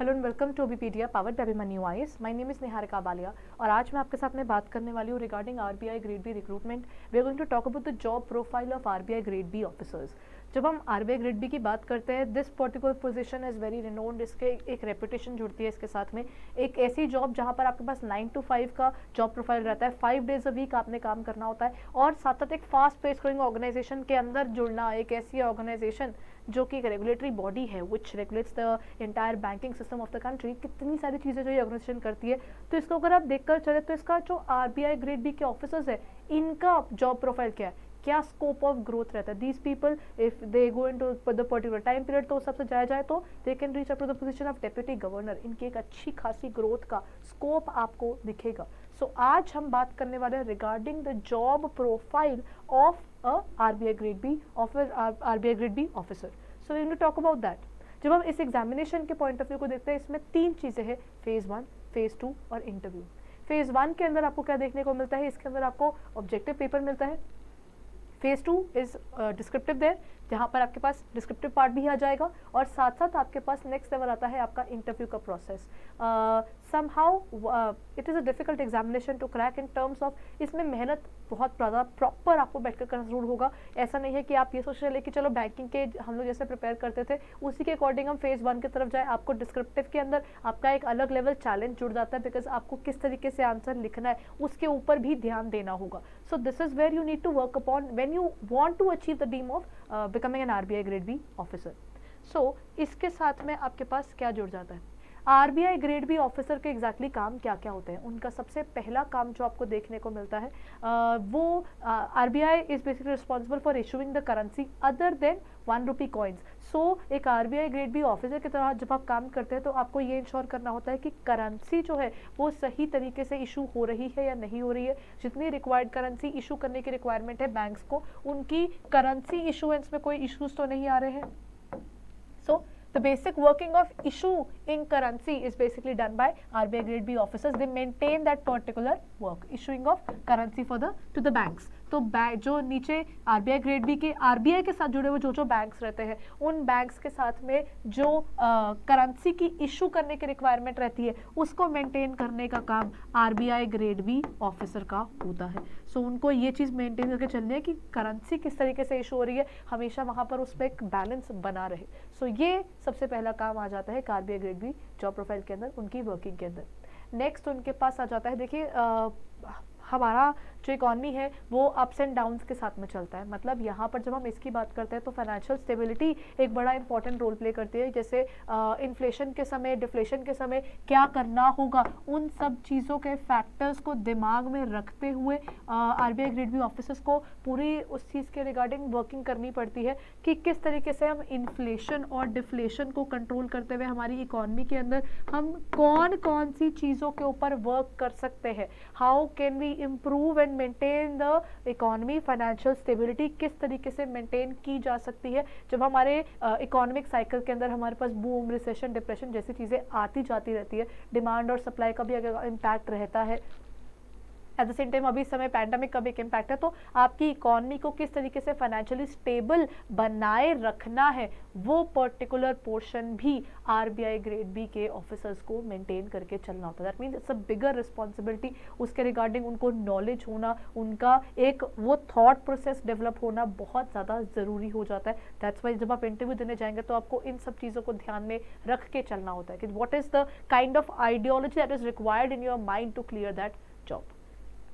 Hello and welcome to Obipedia powered by Abhimanyu IAS. My name is Niharika Baliya और आज मैं आपके साथ में बात करने वाली हूँ regarding RBI grade B recruitment. We are going to talk about the job profile of RBI grade B officers. जब हम आरबीआई ग्रेड बी की बात करते हैं, this particular position is very renowned. इसके एक रेपुटेशन जुड़ती है इसके साथ में। एक ऐसी जॉब जहाँ पर आपके पास 9 to 5 का जॉब प्रोफाइल रहता है, 5 days अ वीक आपने काम करना होता है और साथ साथ एक फास्ट पेस ग्रोइंग ऑर्गेनाइजेशन के अंदर जुड़ना। एक ऐसी ऑर्गेनाइजेशन जो कि एक रेगुलेटरी बॉडी है which regulates the entire banking system of the country. कितनी सारी चीज़ें जो ये ऑर्गेनाइजेशन करती है, तो इसको अगर आप देखकर चले तो इसका जो आरबीआई ग्रेड बी के ऑफिसर्स है, इनका जॉब प्रोफाइल क्या है, क्या स्कोप ऑफ ग्रोथ रहता है। These people if they go into the particular time period, तो सबसे जाया जाए तो they can reach up to the position of deputy governor. इनकी एक अच्छी खासी ग्रोथ का स्कोप आपको दिखेगा। सो आज हम बात करने वाले हैं regarding the job profile of a RBI grade B officer. So we will talk about that. जब हम इस एग्जामिनेशन के पॉइंट ऑफ व्यू को देखते हैं, इसमें 3 चीज़ें हैं, फेज 1, फेज 2 और इंटरव्यू। फेज 1 के अंदर आपको क्या देखने को मिलता है, इसके अंदर आपको ऑब्जेक्टिव पेपर मिलता है। फेज 2 इज डिस्क्रिप्टिव देयर, जहाँ पर आपके पास डिस्क्रिप्टिव पार्ट भी आ जाएगा और साथ साथ आपके पास नेक्स्ट लेवल आता है आपका इंटरव्यू का process. Somehow it is a difficult examination to crack in terms of, इसमें मेहनत बहुत ज़्यादा प्रॉपर आपको बैठकर करना जरूर होगा। ऐसा नहीं है कि आप ये सोच रहे कि चलो बैंकिंग के हम लोग जैसे प्रिपेयर करते थे उसी के अकॉर्डिंग हम फेज 1 की तरफ जाए। आपको डिस्क्रिप्टिव के अंदर आपका एक अलग लेवल चैलेंज जुड़ जाता है, बिकॉज आपको किस तरीके से आंसर लिखना है उसके ऊपर भी ध्यान देना होगा। So this is where you need to work upon when you want to achieve the dream of becoming an RBI grade B officer. So इसके साथ में आपके पास क्या जुड़ जाता है, आरबीआई ग्रेड बी ऑफिसर के एग्जैक्टली काम क्या क्या होते हैं। उनका सबसे पहला काम जो आपको देखने को मिलता है वो RBI is basically responsible for issuing the currency other than 1 rupee coins. So एक आरबीआई ग्रेड बी ऑफिसर की तरह जब आप काम करते हैं तो आपको ये इंश्योर करना होता है कि करेंसी जो है वो सही तरीके से इशू हो रही है या नहीं हो रही है। जितनी रिक्वायर्ड करेंसी इशू करने की रिक्वायरमेंट है बैंक्स को, उनकी करेंसी इशूएंस में कोई इश्यूज तो नहीं आ रहे हैं। सो the basic working of issuing currency is basically done by RBI grade B officers. They maintain that particular work, issuing of currency for to the banks. तो जो नीचे आरबीआई ग्रेड बी के आरबीआई के साथ जुड़े हुए जो बैंक्स रहते हैं, उन बैंक्स के साथ में जो करेंसी की इशू करने की रिक्वायरमेंट रहती है उसको मेंटेन करने का काम आरबीआई ग्रेड बी ऑफिसर का होता है। सो उनको ये चीज़ मेंटेन करके चलनी है कि करेंसी किस तरीके से इशू हो रही है, हमेशा वहाँ पर उस पर एक बैलेंस बना रहे। सो ये सबसे पहला काम आ जाता है RBI grade B job profile के अंदर, उनकी वर्किंग के अंदर। नेक्स्ट उनके पास आ जाता है, देखिए हमारा जो इकॉनमी है वो अप्स एंड डाउन्स के साथ में चलता है। मतलब यहाँ पर जब हम इसकी बात करते हैं तो फाइनेंशियल स्टेबिलिटी एक बड़ा इंपॉर्टेंट रोल प्ले करती है। जैसे इन्फ्लेशन के समय, डिफ्लेशन के समय क्या करना होगा, उन सब चीज़ों के फैक्टर्स को दिमाग में रखते हुए आरबीआई ग्रेड बी ऑफिसर्स को पूरी उस चीज़ के रिगार्डिंग वर्किंग करनी पड़ती है कि किस तरीके से हम इन्फ्लेशन और डिफ्लेशन को कंट्रोल करते हुए हमारी इकॉनमी के अंदर हम कौन कौन सी चीज़ों के ऊपर वर्क कर सकते हैं। How can we improve and maintain the economy, financial stability किस तरीके से मेंटेन की जा सकती है जब हमारे इकोनॉमिक साइकिल के अंदर हमारे पास बूम, रिसेशन, डिप्रेशन जैसी चीज़ें आती जाती रहती है। डिमांड और सप्लाई का भी अगर इम्पैक्ट रहता है। एट द सेम टाइम अभी समय पैंडेमिक का भी एक इम्पैक्ट है, तो आपकी इकॉनमी को किस तरीके से फाइनेंशियली स्टेबल बनाए रखना है, वो पर्टिकुलर पोर्शन भी आरबीआई ग्रेड बी के ऑफिसर्स को मेंटेन करके चलना होता है। That means it's a bigger responsibility. उसके रिगार्डिंग उनको नॉलेज होना, उनका एक वो थॉट प्रोसेस डेवलप होना बहुत ज़्यादा ज़रूरी हो जाता है। दैट्स वाई जब आप इंटरव्यू देने जाएंगे तो आपको इन सब चीज़ों को ध्यान में रख के चलना होता है कि what is the kind of ideology that is required in your mind to clear that job.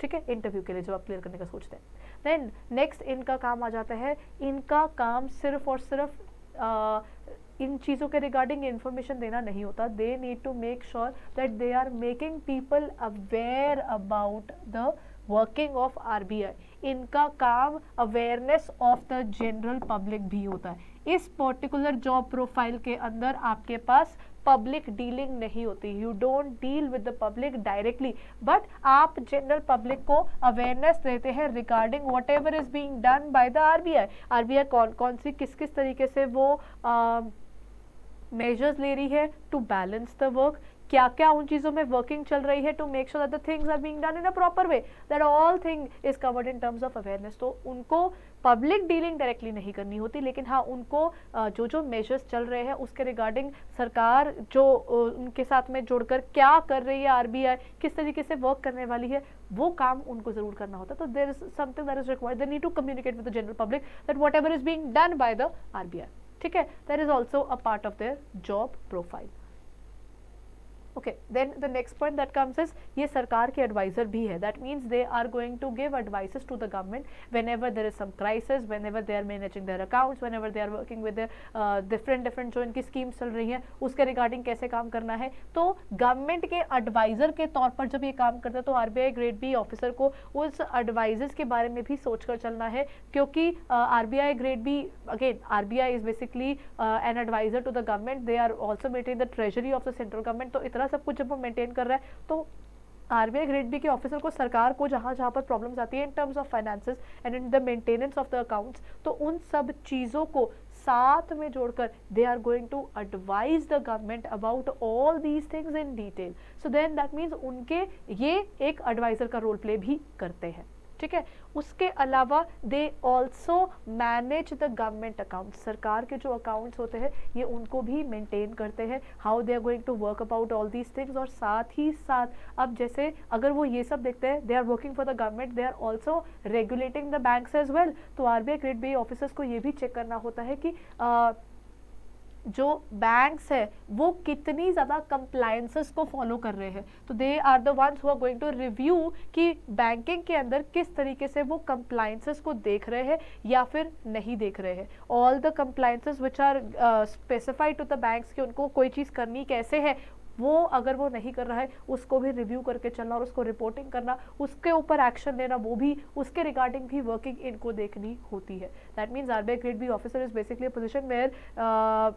ठीक है, इंटरव्यू के लिए जब आप क्लियर करने का सोचते हैं। देन नेक्स्ट इनका काम आ जाता है, इनका काम सिर्फ और सिर्फ इन चीज़ों के रिगार्डिंग इंफॉर्मेशन देना नहीं होता। They need to make sure that they are making people aware about the working of RBI. इनका काम awareness of the general public भी होता है। इस पर्टिकुलर जॉब प्रोफाइल के अंदर आपके पास पब्लिक डीलिंग नहीं होती, you don't deal with the public directly, but आप जनरल पब्लिक को अवेयरनेस देते हैं regarding what ever is being done by the RBI. RBI कौन कौन सी किस किस तरीके से वो मेजर्स ले रही है टू बैलेंस द वर्क, क्या क्या उन चीज़ों में वर्किंग चल रही है to make sure that the things are being done in a proper way, that all thing is covered in terms of awareness. तो उनको पब्लिक डीलिंग डायरेक्टली नहीं करनी होती, लेकिन हाँ उनको जो जो मेजर्स चल रहे हैं उसके रिगार्डिंग सरकार जो उनके साथ में जुड़कर क्या कर रही है, आरबीआई किस तरीके से वर्क करने वाली है, वो काम उनको जरूर करना होता है। तो there is something that is required, they need to communicate with the general public that whatever is being done by the RBI, ठीक है, that is also a part of their job profile. Okay, then the next point that comes is ये सरकार के advisor भी है, that means they are going to give advices to the government whenever there is some crisis, whenever they are managing their accounts, whenever they are working with different जो इनकी schemes चल रही हैं उसके regarding कैसे काम करना है। तो गवर्नमेंट के एडवाइजर के तौर पर जब ये काम करता है तो आरबीआई ग्रेड बी ऑफिसर को उस एडवाइजर्स के बारे में भी सोच कर चलना है, क्योंकि RBI grade B, again RBI is basically an advisor to the government, they are also maintain the treasury of the central government. तो इतना सब कुछ जब वो मेंटेन कर रहा है तो आरबीआई ग्रेड बी के ऑफिसर को सरकार को जहां पर प्रॉब्लम्स आती है in terms of finances and in the maintenance of the accounts, तो उन सब चीज़ों को साथ में जोड़कर they are going to advise the government about all these things in detail. So then that means उनके ये एक एडवाइजर का रोल प्ले भी करते हैं, ठीक है। उसके अलावा they also manage the government account, सरकार के जो अकाउंट्स होते हैं ये उनको भी मेंटेन करते हैं, how they are going to work about all these things. और साथ ही साथ अब जैसे अगर वो ये सब देखते हैं, they are working for the government, they are also regulating the banks as well. तो आरबीआई ग्रेड बी ऑफिसर्स को ये भी चेक करना होता है कि जो बैंक्स है वो कितनी ज़्यादा कंप्लायंसेस को फॉलो कर रहे हैं। तो they are the ones who are going to review कि बैंकिंग के अंदर किस तरीके से वो कंप्लायंसेस को देख रहे हैं या फिर नहीं देख रहे हैं। All the compliances which are specified to the banks कि उनको कोई चीज़ करनी कैसे है, वो अगर वो नहीं कर रहा है उसको भी रिव्यू करके चलना और उसको रिपोर्टिंग करना, उसके ऊपर एक्शन लेना, वो भी उसके रिगार्डिंग भी वर्किंग इनको देखनी होती है। That means RBI grade B officer is basically a position where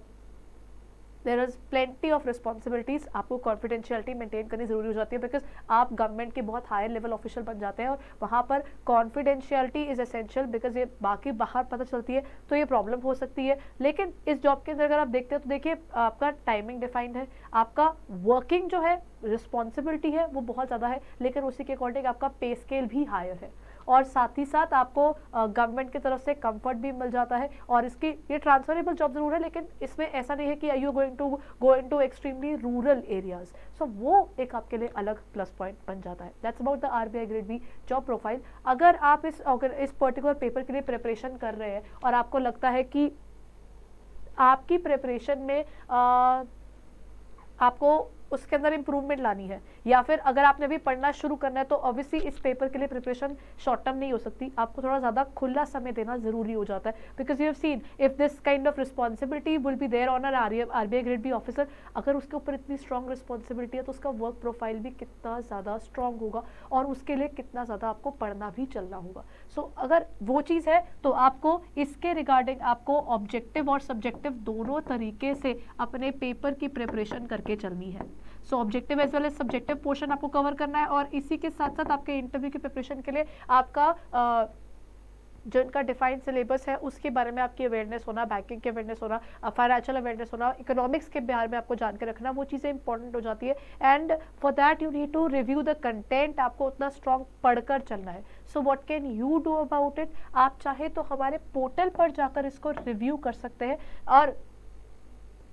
there is plenty of responsibilities. आपको कॉन्फिडेंशियलिटी मेंटेन करनी जरूरी हो जाती है, बिकॉज आप गवर्नमेंट के बहुत हायर लेवल ऑफिशियल बन जाते हैं और वहाँ पर कॉन्फिडेंशियलिटी इज एसेंशियल, बिकॉज ये बाकी बाहर पता चलती है तो ये प्रॉब्लम हो सकती है। लेकिन इस जॉब के अंदर अगर आप देखते हैं तो देखिए आपका टाइमिंग डिफाइंड है, आपका वर्किंग जो है रिस्पॉन्सिबिलिटी है वो बहुत ज़्यादा है, लेकिन उसी के अकॉर्डिंग आपका पे स्केल भी हायर है और साथ ही साथ आपको गवर्नमेंट की तरफ से कंफर्ट भी मिल जाता है। और इसकी ये ट्रांसफरेबल जॉब जरूर है, लेकिन इसमें ऐसा नहीं है कि you going to go into extremely rural areas. So वो एक आपके लिए अलग प्लस पॉइंट बन जाता है। That's about the RBI grade B job profile. अगर आप इस पर्टिकुलर पेपर के लिए प्रिपरेशन कर रहे हैं और आपको लगता है कि आपकी प्रिपरेशन में आपको उसके अंदर इंप्रूवमेंट लानी है, या फिर अगर आपने अभी पढ़ना शुरू करना है तो ऑब्वियसली इस पेपर के लिए प्रिपरेशन शॉर्ट टर्म नहीं हो सकती, आपको थोड़ा ज़्यादा खुला समय देना जरूरी हो जाता है। Because you have seen if this kind of responsibility will be there on RBI grade B officer, अगर उसके ऊपर इतनी स्ट्रॉन्ग रिस्पॉन्सिबिलिटी है तो उसका वर्क प्रोफाइल भी कितना ज़्यादा स्ट्रॉन्ग होगा और उसके लिए कितना ज़्यादा आपको पढ़ना भी चलना होगा। सो अगर वो चीज़ है तो आपको इसके रिगार्डिंग आपको ऑब्जेक्टिव और सब्जेक्टिव दोनों तरीके से अपने पेपर की प्रिपरेशन करके चलनी है। So objective as well as subjective portion आपको कवर करना है और इसी के साथ साथ आपके इंटरव्यू की प्रिपरेशन के लिए आपका जो इनका डिफाइंड सिलेबस है उसके बारे में आपकी अवेयरनेस होना, बैंकिंग की अवेयरनेस होना, फाइनेंशियल अवेयरनेस होना, इकोनॉमिक्स के बारे में आपको जान के रखना, वो चीज़ें इंपॉर्टेंट हो जाती है। And for that you need to review the content, आपको उतना स्ट्रॉन्ग पढ़कर चलना है। So what can you do about it, आप चाहे तो हमारे पोर्टल पर जाकर इसको रिव्यू कर सकते हैं और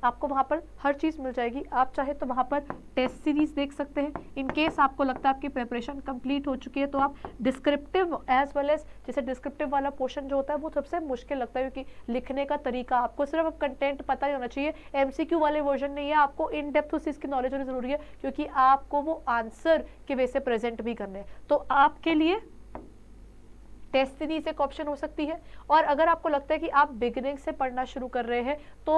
आपको वहाँ पर हर चीज़ मिल जाएगी। आप चाहे तो वहाँ पर टेस्ट सीरीज देख सकते हैं। इन केस आपको लगता है आपकी प्रिपरेशन कंप्लीट हो चुकी है तो आप डिस्क्रिप्टिव एज वेल एज, जैसे डिस्क्रिप्टिव वाला पोर्शन जो होता है वो सबसे मुश्किल लगता है क्योंकि लिखने का तरीका, आपको सिर्फ कंटेंट पता ही होना चाहिए। एमसीक्यू वाले वर्जन नहीं है, आपको इन डेप्थ उस चीज़ की नॉलेज होनी जरूरी है क्योंकि आपको वो आंसर के वे से प्रेजेंट भी करने हैं। तो आपके लिए टेस्ट सीरीज एक ऑप्शन हो सकती है। और अगर आपको लगता है कि आप बिगिनिंग से पढ़ना शुरू कर रहे हैं तो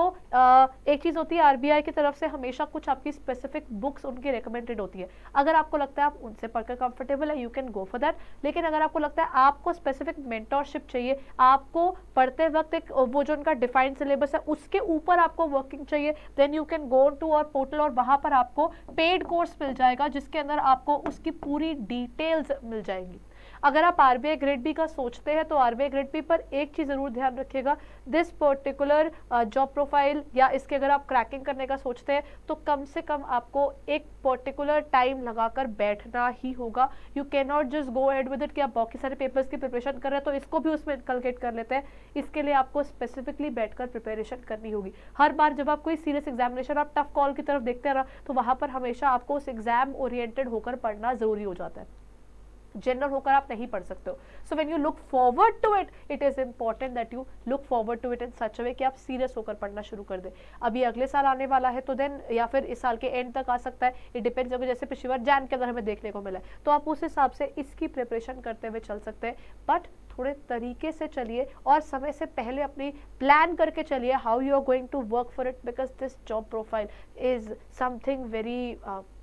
एक चीज़ होती है आरबीआई की तरफ से हमेशा कुछ आपकी स्पेसिफिक बुक्स उनकी रिकमेंडेड होती है। अगर आपको लगता है आप उनसे पढ़कर कंफर्टेबल है, you can go for that. लेकिन अगर आपको लगता है आपको स्पेसिफिक मेंटरशिप चाहिए, आपको पढ़ते वक्त एक वो जो उनका डिफाइंड सिलेबस है उसके ऊपर आपको वर्किंग चाहिए, then you can go to our portal और वहाँ पर आपको पेड कोर्स मिल जाएगा जिसके अंदर आपको उसकी पूरी डिटेल्स मिल जाएंगी। अगर आप आरबीआई ग्रेड बी का सोचते हैं तो आरबीआई ग्रेड बी पर एक चीज़ ज़रूर ध्यान रखिएगा, दिस पर्टिकुलर जॉब प्रोफाइल या इसके अगर आप क्रैकिंग करने का सोचते हैं तो कम से कम आपको एक पर्टिकुलर टाइम लगाकर बैठना ही होगा। You can not just go ahead with it कि आप बाकी सारे पेपर्स की प्रिपरेशन कर रहे हैं तो इसको भी उसमें इनकलकेट कर लेते हैं। इसके लिए आपको स्पेसिफिकली बैठकर प्रिपरेशन करनी होगी। हर बार जब आप कोई सीरियस एग्जामिनेशन, आप टफ कॉल की तरफ देखते हैं ना, तो वहां पर हमेशा आपको उस एग्जाम ओरिएंटेड होकर पढ़ना जरूरी हो जाता है। जनरल होकर आप नहीं पढ़ सकते हो। So when you look forward to it, it is important that you look forward to it in such a way कि आप सीरियस होकर पढ़ना शुरू कर दे। अभी अगले साल आने वाला है तो देन, या फिर इस साल के एंड तक आ सकता है, इट डिपेंड्स। अगर जैसे पिछली बार जैन के अंदर हमें देखने को मिला है तो आप उस हिसाब से इसकी प्रिपरेशन करते हुए चल सकते हैं, बट थोड़े तरीके से चलिए और समय से पहले अपनी प्लान करके चलिए how you are going to work for it, because this job profile is something very,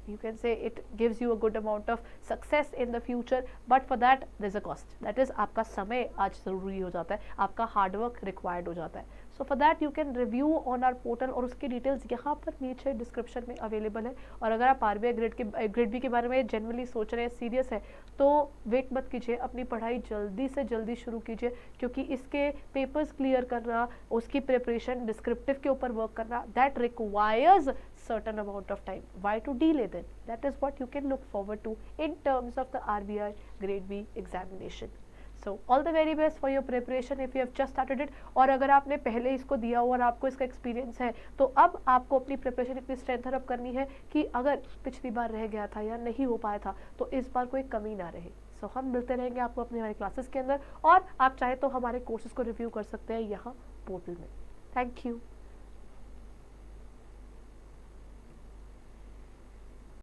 you can say it gives you a good amount of success in the future, but for that there's a cost, that is आपका समय आज ज़रूरी हो जाता है, आपका hard work required हो जाता है। So for that you can review on our portal, और उसकी डिटेल्स यहाँ पर नीचे डिस्क्रिप्शन में अवेलेबल है। और अगर आप आरबीआई ग्रेड बी के बारे में जनरली सोच रहे हैं, सीरियस है, तो वेट मत कीजिए, अपनी पढ़ाई जल्दी से जल्दी शुरू कीजिए, क्योंकि इसके पेपर्स क्लियर करना, उसकी प्रिपरेशन, डिस्क्रिप्टिव के ऊपर वर्क करना, that requires certain amount of time. Why to delay then? That is what you can look forward to in terms of the RBI grade B examination. So all the very best for your preparation if you have just started it. और अगर आपने पहले इसको दिया हो और आपको इसका एक्सपीरियंस है तो अब आपको अपनी प्रिपरेशन इतनी स्ट्रेंथन अप करनी है कि अगर पिछली बार रह गया था या नहीं हो पाया था तो इस बार कोई कमी ना रहे। सो हम मिलते रहेंगे आपको अपनी हमारी क्लासेस के अंदर, और आप चाहे तो हमारे कोर्सेज को रिव्यू कर सकते हैं यहाँ पोर्टल में। Thank you.